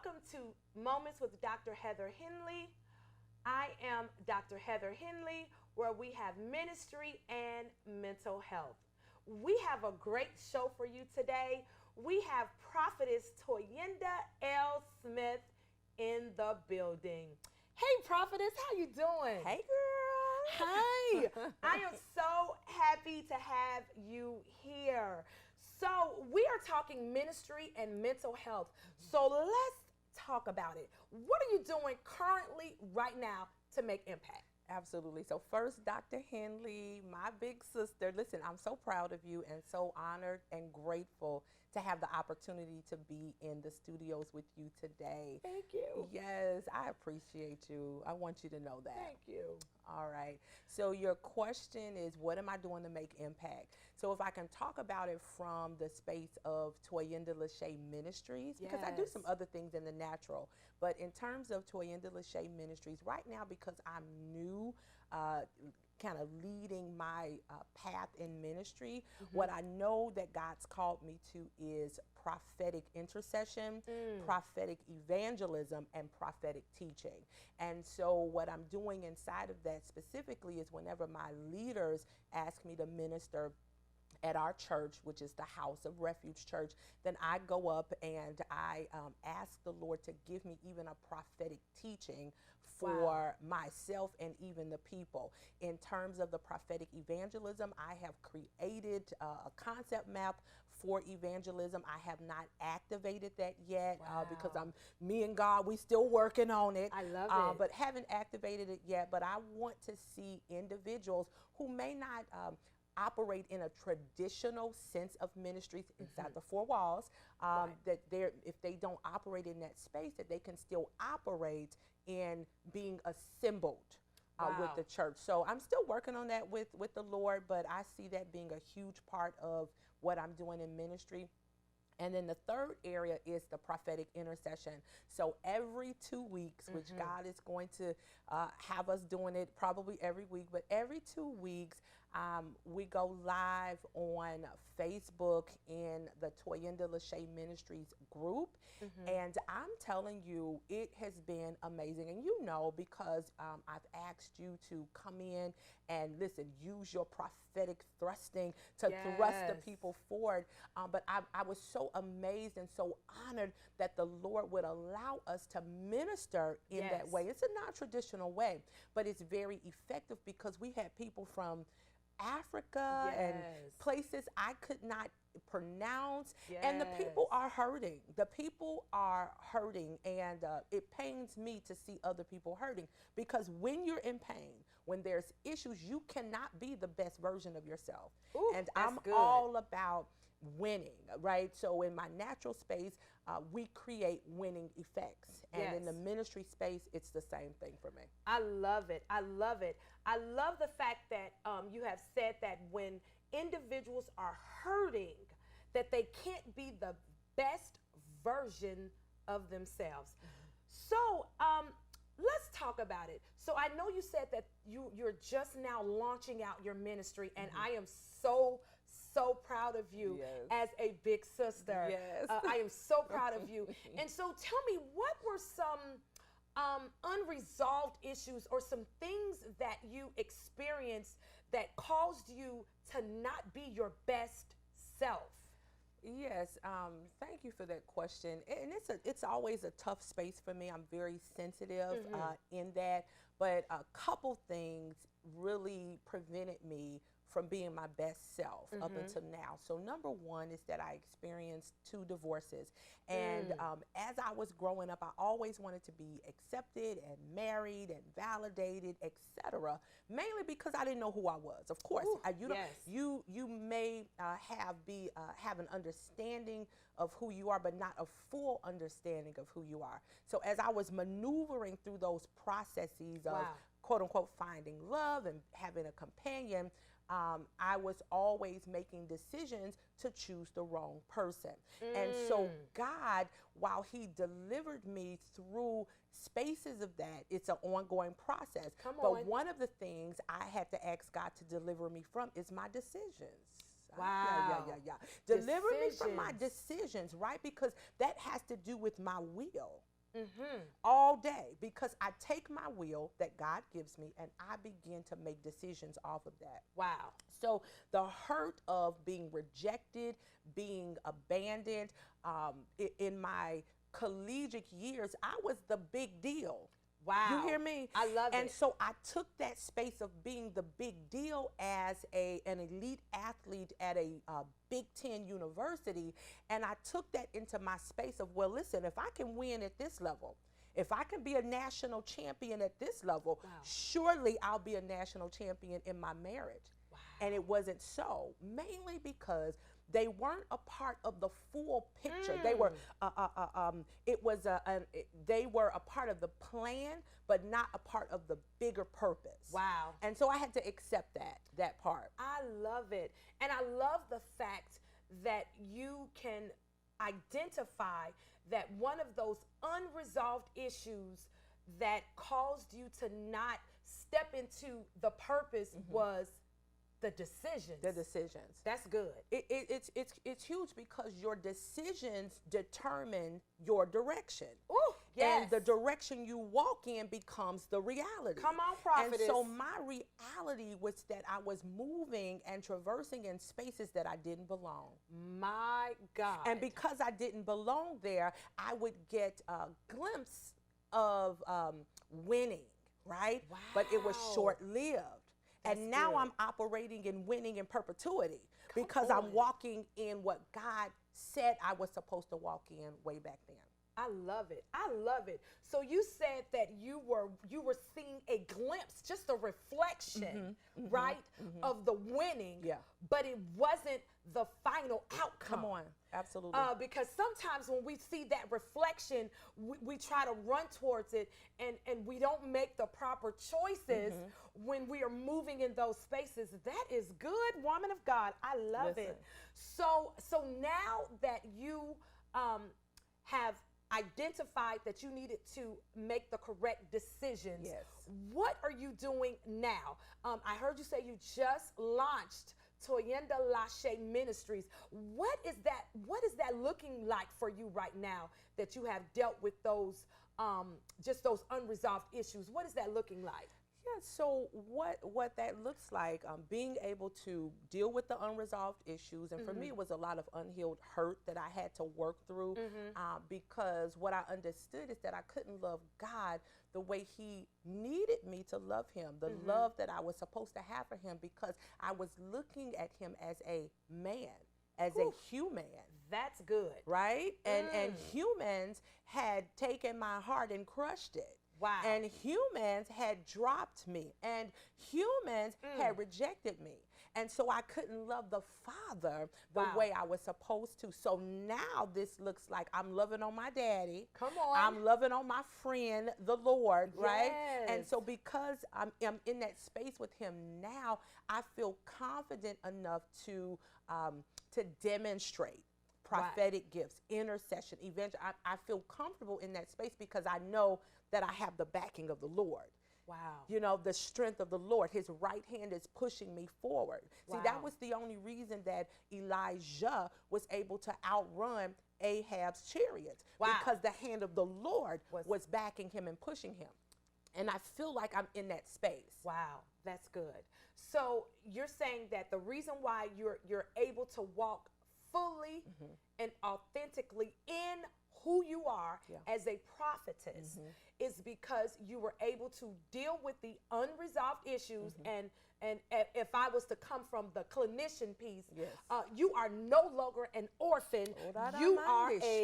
welcome to Moments with Dr. Heather Henley. I am Dr. Heather Henley, where we have ministry and mental health. We have a great show for you today. We have Prophetess Toyinda L. Smith in the building. Hey, Prophetess, how you doing? Hey, girl. Hi. I am so happy to have you here. So we are talking ministry and mental health. So let's talk about it. What are you doing currently right now to make impact? Absolutely. So first, Dr. Henley, my big sister. Listen, I'm so proud of you and so honored and grateful to have the opportunity to be in the studios with you today. Thank you. Yes, I appreciate you. I want you to know that. Thank you. All right. So your question is, what am I doing to make impact? So if I can talk about it from the space of Toyinda Lachey Ministries, because I do some other things in the natural, but in terms of Toyinda Lachey Ministries, right now, because I'm new, kind of leading my path in ministry, what I know that God's called me to is prophetic intercession, prophetic evangelism, and prophetic teaching. And so what I'm doing inside of that specifically is whenever my leaders ask me to minister at our church, which is the House of Refuge Church, then I go up and I ask the Lord to give me even a prophetic teaching for myself and even the people. In terms of the prophetic evangelism, I have created a concept map for evangelism. I have not activated that yet because me and God, we still working on it. I love it. But haven't activated it yet. But I want to see individuals who may not operate in a traditional sense of ministries inside the four walls, that if they don't operate in that space, that they can still operate in being assembled with the church. So I'm still working on that with the Lord, but I see that being a huge part of what I'm doing in ministry. And then the third area is the prophetic intercession. So every 2 weeks, which God is going to have us doing it probably every week, but every 2 weeks, we go live on Facebook in the Toyinda Lachey Ministries group. And I'm telling you, it has been amazing. And you know, because I've asked you to come in and listen, use your prophetic thrusting to thrust the people forward. But I was so amazed and so honored that the Lord would allow us to minister in that way. It's a non-traditional way, but it's very effective because we had people from Africa and places I could not pronounce, and the people are hurting. The people are hurting, and it pains me to see other people hurting, because when you're in pain, when there's issues, you cannot be the best version of yourself. Ooh, and I'm all about winning, right? So in my natural space, we create winning effects. And in the ministry space, it's the same thing for me. I love it. I love it. I love the fact that you have said that when individuals are hurting, that they can't be the best version of themselves. So let's talk about it. So I know you said that you're just now launching out your ministry, and I am so proud of you as a big sister. I am so proud of you. And so tell me, what were some unresolved issues or some things that you experienced that caused you to not be your best self? Yes, thank you for that question. And it's always a tough space for me. I'm very sensitive in that, but a couple things really prevented me from being my best self up until now. So number one is that I experienced 2 divorces. And as I was growing up, I always wanted to be accepted and married and validated, etc. Mainly because I didn't know who I was. Of course, you may have an understanding of who you are, but not a full understanding of who you are. So as I was maneuvering through those processes of quote unquote finding love and having a companion, I was always making decisions to choose the wrong person. And so God, while he delivered me through spaces of that, it's an ongoing process. But one of the things I had to ask God to deliver me from is my decisions. Deliver me from my decisions, right? Because that has to do with my will. all day, because I take my will that God gives me and I begin to make decisions off of that. Wow. So the hurt of being rejected, being abandoned, in my collegiate years, I was the big deal. Wow. You hear me? I love it. And so I took that space of being the big deal as an elite athlete at a Big Ten university, and I took that into my space of, well, listen, if I can win at this level, if I can be a national champion at this level, surely I'll be a national champion in my marriage. Wow. And it wasn't so, mainly because they weren't a part of the full picture. They were, they were a part of the plan, but not a part of the bigger purpose. Wow. And so I had to accept that part. I love it. And I love the fact that you can identify that one of those unresolved issues that caused you to not step into the purpose was the decisions. The decisions. That's good. It's huge, because your decisions determine your direction. Ooh, yes. And the direction you walk in becomes the reality. Come on, prophetess. And so my reality was that I was moving and traversing in spaces that I didn't belong. My God. And because I didn't belong there, I would get a glimpse of winning, right? Wow. But it was short-lived. And now good. I'm operating and winning in perpetuity, because I'm walking in what God said I was supposed to walk in way back then. I love it. I love it. So you said that you were seeing a glimpse, just a reflection, right, of the winning. Yeah. But it wasn't the final outcome. Come on, absolutely. Because sometimes when we see that reflection, we try to run towards it, and we don't make the proper choices when we are moving in those spaces. That is good, woman of God. I love it. So now that you have identified that you needed to make the correct decisions, Yes. what are you doing now? I heard you say you just launched Toyinda Lashe Ministries. What is that looking like for you right now that you have dealt with those just those unresolved issues? What is that looking like? Yeah, so what that looks like, being able to deal with the unresolved issues, and for me it was a lot of unhealed hurt that I had to work through, because what I understood is that I couldn't love God the way He needed me to love Him, the love that I was supposed to have for Him, because I was looking at Him as a man, as a human. That's good. Right? And humans had taken my heart and crushed it. Wow. And humans had dropped me, and humans had rejected me. And so I couldn't love the Father the way I was supposed to. So now this looks like I'm loving on my daddy. Come on. I'm loving on my friend, the Lord, right? Yes. And so because I'm in that space with Him now, I feel confident enough to demonstrate prophetic gifts, intercession, evangel. I feel comfortable in that space because I know that I have the backing of the Lord. Wow. You know, the strength of the Lord. His right hand is pushing me forward. Wow. See, that was the only reason that Elijah was able to outrun Ahab's chariots. Wow. Because the hand of the Lord was backing him and pushing him. And I feel like I'm in that space. Wow, that's good. So you're saying that the reason why you're able to walk fully and authentically in who you are as a prophetess is because you were able to deal with the unresolved issues, and if I was to come from the clinician piece, you are no longer an orphan. You are a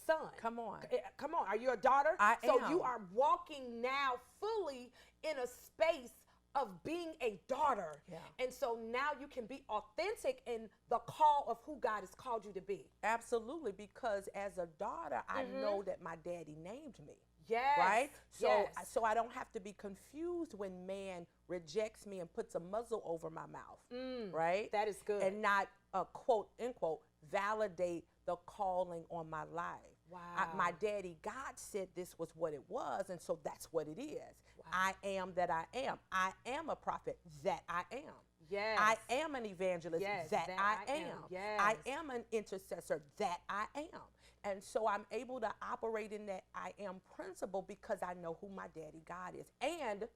son. Come on. Come on. Are you a daughter? I so am. you are walking now fully in a space of being a daughter. Yeah. And so now you can be authentic in the call of who God has called you to be. Absolutely, because as a daughter, I know that my daddy named me. Yes. Right? So, yes. so I don't have to be confused when man rejects me and puts a muzzle over my mouth. Right? That is good. And not, quote, unquote, validate the calling on my life. Wow. My daddy, God said this was what it was, and so that's what it is. Wow. I am that I am. I am a prophet that I am. Yes. I am an evangelist that I am. Yes. I am an intercessor that I am. And so I'm able to operate in that I am principle because I know who my daddy God is. And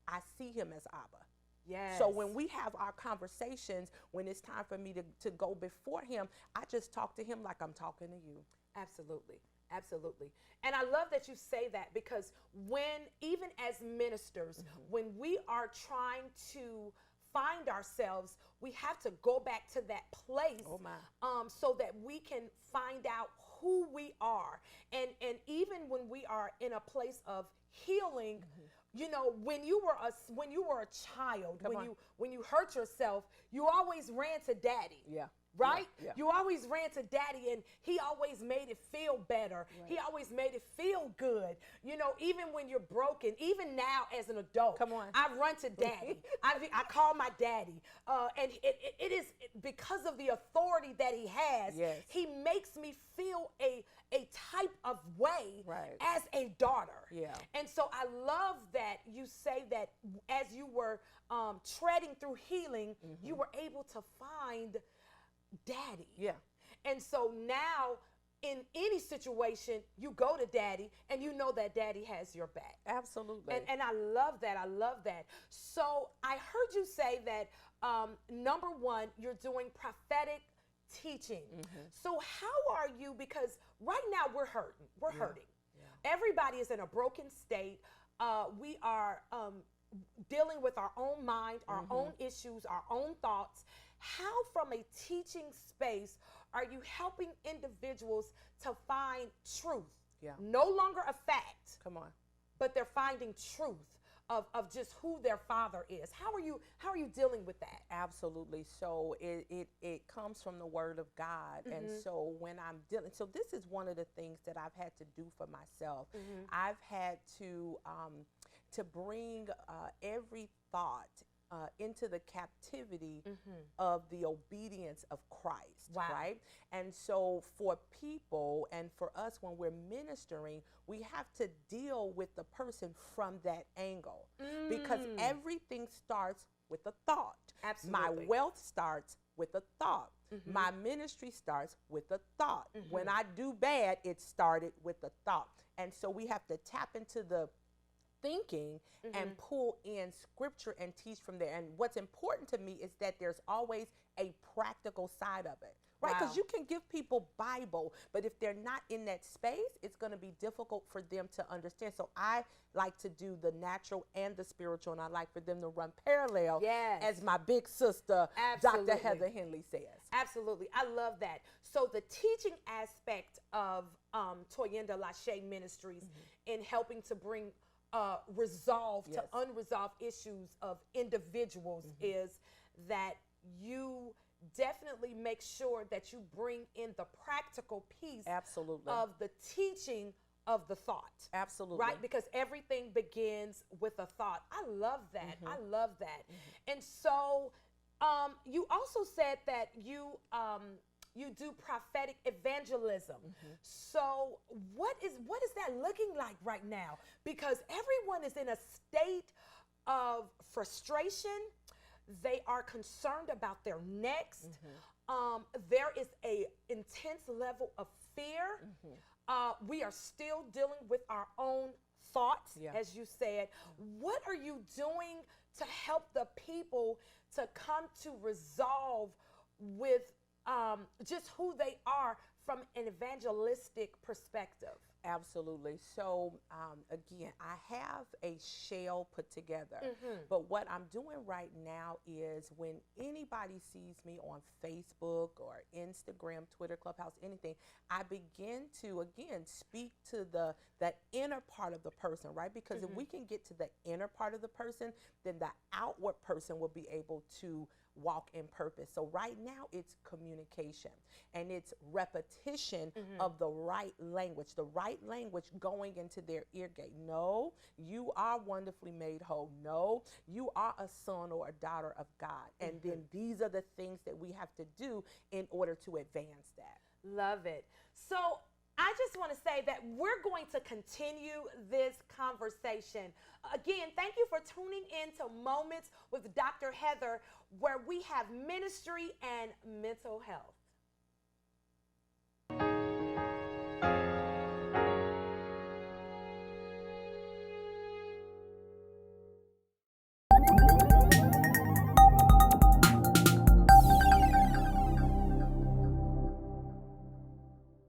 I see him as Abba. Yes. So when we have our conversations, when it's time for me to go before him, I just talk to him like I'm talking to you. Absolutely. Absolutely. And I love that you say that, because even as ministers, when we are trying to find ourselves, we have to go back to that place, so that we can find out who we are. And even when we are in a place of healing, you know, when you were a child, when you hurt yourself, you always ran to daddy. Yeah. Right? Yeah. You always ran to daddy, and he always made it feel better. Right. He always made it feel good. You know, even when you're broken, even now as an adult, I run to daddy. I call my daddy. And it is because of the authority that he has. Yes. He makes me feel a type of way as a daughter. Yeah. And so I love that you say that as you were treading through healing, you were able to find daddy. Yeah. And so now in any situation, you go to daddy and you know that daddy has your back. Absolutely. And I love that. I love that. So I heard you say that number one, you're doing prophetic teaching. So how are you, because right now we're hurting. We're hurting. Yeah. Everybody is in a broken state. We are dealing with our own mind, our own issues, our own thoughts. How, from a teaching space, are you helping individuals to find truth? Yeah. No longer a fact. Come on. But they're finding truth of just who their father is. How are you dealing with that? Absolutely. So it comes from the word of God. And so when I'm dealing, so this is one of the things that I've had to do for myself. I've had to bring every thought into the captivity of the obedience of Christ, right? And so for people and for us, when we're ministering, we have to deal with the person from that angle, because everything starts with a thought. Absolutely. My wealth starts with a thought. My ministry starts with a thought. When I do bad, it started with a thought. And so we have to tap into the thinking and pull in scripture and teach from there. And what's important to me is that there's always a practical side of it, right? Because you can give people Bible, but if they're not in that space, it's going to be difficult for them to understand. So I like to do the natural and the spiritual, and I like for them to run parallel, as my big sister, Dr. Heather Henley says. Absolutely. I love that. So the teaching aspect of Toyinda Lachey Ministries in helping to bring resolve to unresolved issues of individuals is that you definitely make sure that you bring in the practical piece of the teaching of the thought. Absolutely. Right? Because everything begins with a thought. I love that. I love that. And so you also said that you do prophetic evangelism. So what is that looking like right now? Because everyone is in a state of frustration. They are concerned about their next. There is a intense level of fear. We are still dealing with our own thoughts, as you said. What are you doing to help the people to come to resolve with just who they are from an evangelistic perspective? Absolutely. So again, I have a shell put together, but what I'm doing right now is when anybody sees me on Facebook or Instagram, Twitter, Clubhouse, anything, I begin to, again, speak to that inner part of the person, right? Because if we can get to the inner part of the person, then the outward person will be able to walk in purpose. So right now it's communication and it's repetition of the right language going into their ear gate. No, you are wonderfully made whole. No, you are a son or a daughter of God. And then these are the things that we have to do in order to advance that. Love it. So I just want to say that we're going to continue this conversation. Again, thank you for tuning in to Moments with Dr. Heather, where we have ministry and mental health.